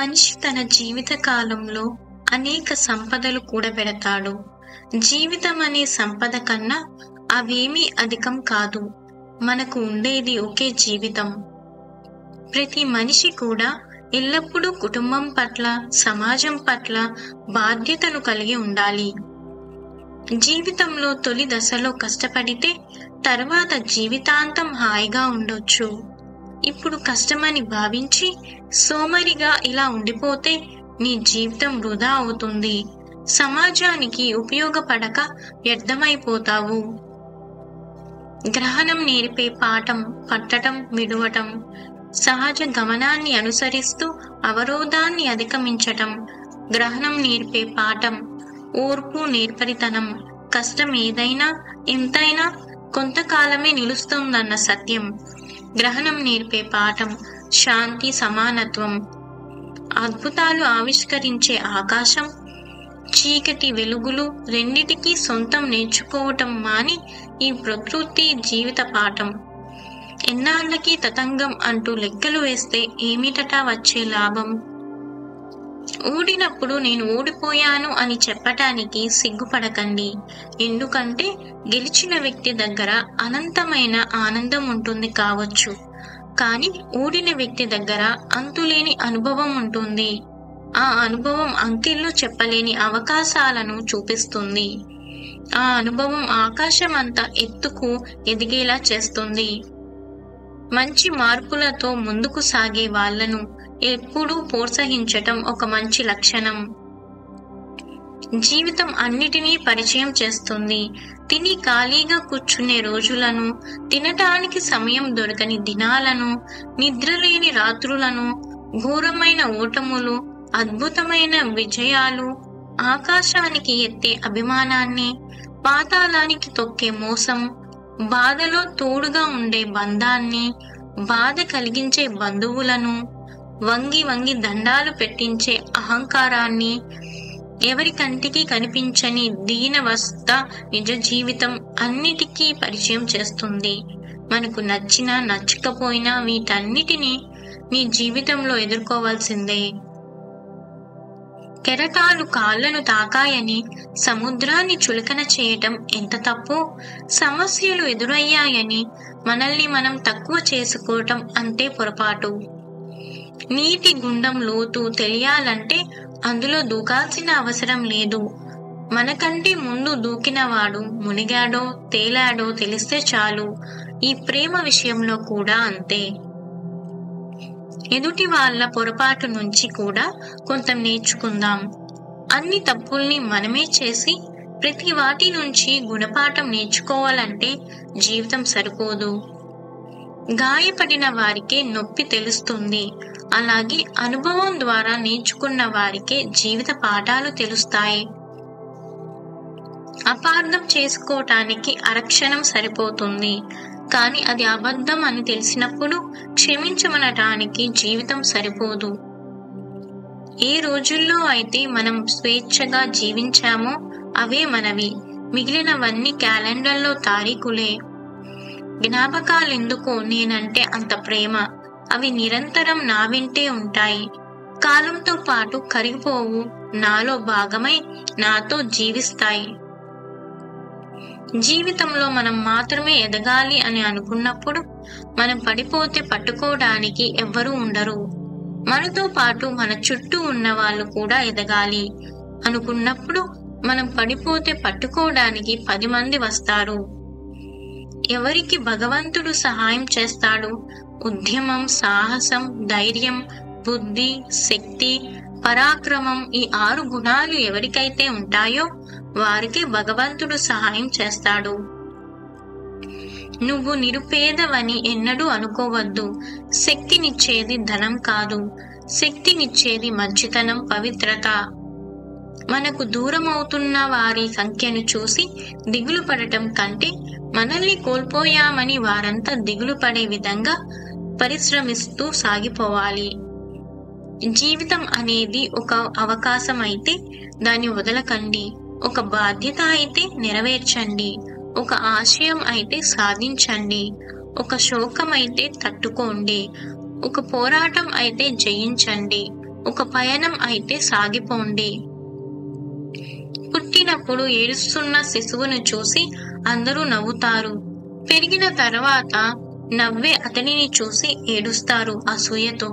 మనిషి తన జీవిత కాలంలో అనేక సంపదలు కూడబెడతాడు. జీవితం అనే సంపద కన్నా అవేమీ అధికం కాదు. మనకు ఉండేది ఒకే జీవితం. ప్రతి మనిషి కూడా ఎల్లప్పుడూ కుటుంబం పట్ల, సమాజం పట్ల బాధ్యతను కలిగి ఉండాలి. జీవితంలో తొలి దశలో కష్టపడితే తర్వాత జీవితాంతం హాయిగా ఉండొచ్చు. ఇప్పుడు కష్టమని భావించి సోమరిగా ఇలా ఉండిపోతే నీ జీవితం వృధా అవుతుంది. సమాజానికి ఉపయోగపడక వ్యర్థమైపోతావు. గ్రహణం నేర్పే పాఠం పట్టటం, విడవటం, సహజ గమనాన్ని అనుసరిస్తూ అవరోధాన్ని అధిగమించటం. గ్రహణం నేర్పే పాఠం ఓర్పు, నేర్పరితనం. కష్టం ఏదైనా ఎంతైనా కొంతకాలమే నిలుస్తుందన్న సత్యం. గ్రహణం నేర్పే పాఠం శాంతి, సమానత్వం. అద్భుతాలు ఆవిష్కరించే ఆకాశం, చీకటి, వెలుగులు రెండిటికీ సొంతం నేర్చుకోవటం మాని ఈ ప్రకృతి జీవిత పాఠం. ఎన్నాళ్ళకి తతంగం అంటూ లెక్కలు వేస్తే ఏమిటటా వచ్చే లాభం? ఓడినప్పుడు నేను ఓడిపోయాను అని చెప్పటానికి సిగ్గుపడకండి. ఎందుకంటే గెలిచిన వ్యక్తి దగ్గర అనంతమైన ఆనందం ఉంటుంది కావచ్చు, కానీ ఓడిన వ్యక్తి దగ్గర అంతులేని అనుభవం ఉంటుంది. ఆ అనుభవం అంకెల్లో చెప్పలేని అవకాశాలను చూపిస్తుంది. ఆ అనుభవం ఆకాశం అంత ఎత్తుకు ఎదిగేలా చేస్తుంది. మంచి మార్పులతో ముందుకు సాగే వాళ్లను ఎప్పుడూ ప్రోత్సహించటం ఒక మంచి లక్షణం. జీవితం అన్నిటినీ పరిచయం చేస్తుంది. తిని ఖాళీగా కూర్చునే రోజులను, తినటానికి సమయం దొరకని దినాలను, నిద్రలేని రాత్రులను, ఘోరమైన ఓటములు, అద్భుతమైన విజయాలు, ఆకాశానికి ఎత్తే అభిమానాన్ని, పాతాళానికి తొక్కే మోసం, బాధలో తోడుగా ఉండే బంధాన్ని, బాధ కలిగించే బంధువులను, వంగి వంగి దండాలు పెట్టించే అహంకారాన్ని, ఎవరి కంటికి కనిపించని దీనవస్థ నిజ జీవితం అన్నిటికీ పరిచయం చేస్తుంది. మనకు నచ్చినా నచ్చకపోయినా వీటన్నిటినీ నీ జీవితంలో ఎదుర్కోవాల్సిందే. కెరటాలు కాళ్లను తాకాయని సముద్రాన్ని చులకన చేయటం ఎంత తప్పు. సమస్యలు ఎదురయ్యాయని మనల్ని మనం తక్కువ చేసుకోవటం అంతే పొరపాటు. నీటి గుండం లోతు తెలియాలంటే అందులో దూకాల్సిన అవసరం లేదు. మనకంటే ముందు దూకినవాడు మునిగాడో తేలాడో తెలిస్తే చాలు. ఈ ప్రేమ విషయంలో కూడా అంతే. ఎదుటి వాళ్ళ పొరపాటు నుంచి కూడా కొంత నేర్చుకుందాం. అన్ని తప్పుల్ని మనమే చేసి ప్రతి వాటి నుంచి గుణపాఠం నేర్చుకోవాలంటే జీవితం సరిపోదు. గాయపడిన వారికే నొప్పి తెలుస్తుంది. అలాగే అనుభవం ద్వారా నేర్చుకున్న వారికే జీవిత పాఠాలు తెలుస్తాయి. అపార్థం చేసుకోవటానికి అరక్షణం సరిపోతుంది, కానీ అది అబద్ధం అని తెలిసినప్పుడు క్షమించమనటానికి జీవితం సరిపోదు. ఏ రోజుల్లో అయితే మనం స్వేచ్ఛగా జీవించామో అవే మనవి. మిగిలినవన్నీ క్యాలెండర్లో తారీఖులే. జ్ఞాపకాలెందుకో నేనంటే అంత ప్రేమ. అవి నిరంతరం నా వెంటే ఉంటాయి. కాలంతో పాటు కరిగిపోవు. నాలో భాగమై నాతో జీవిస్తాయి. జీవితంలో మనం మాత్రమే ఎదగాలి అని అనుకున్నప్పుడు మనం పడిపోతే పట్టుకోవడానికి ఎవ్వరూ ఉండరు. మనతో పాటు మన చుట్టూ ఉన్న వాళ్ళు కూడా ఎదగాలి అనుకున్నప్పుడు మనం పడిపోతే పట్టుకోవడానికి 10 మంది వస్తారు. ఎవరికి భగవంతుడు సహాయం చేస్తాడు? ఉద్యమం, సాహసం, ధైర్యం, బుద్ధి, శక్తి, పరాక్రమం ఈ 6 గుణాలు ఎవరికైతే ఉంటాయో వారికి భగవంతుడు సహాయం చేస్తాడు. నువ్వు నిరుపేదవని ఎన్నడూ అనుకోవద్దు. శక్తినిచ్చేది ధనం కాదు, శక్తినిచ్చేది మంచితనం, పవిత్రత. మనకు దూరం అవుతున్న వారి సంఖ్యను చూసి దిగులు పడటం కంటే మనల్ని కోల్పోయామని వారంతా దిగులు పడే విధంగా పరిశ్రమిస్తూ సాగిపోవాలి. జీవితం అనేది ఒక అవకాశం అయితే దాన్ని వదలకండి. ఒక బాధ్యత అయితే నెరవేర్చండి. ఒక ఆశయం అయితే సాధించండి. ఒక శోకం అయితే తట్టుకోండి. ఒక పోరాటం అయితే జయించండి. ఒక పయనం అయితే సాగిపోండి. పుట్టినప్పుడు ఏడుస్తున్న శిశువును చూసి అందరూ నవ్వుతారు. పెరిగిన తర్వాత నవ్వే అతనిని చూసి ఏడుస్తారు అసూయతో.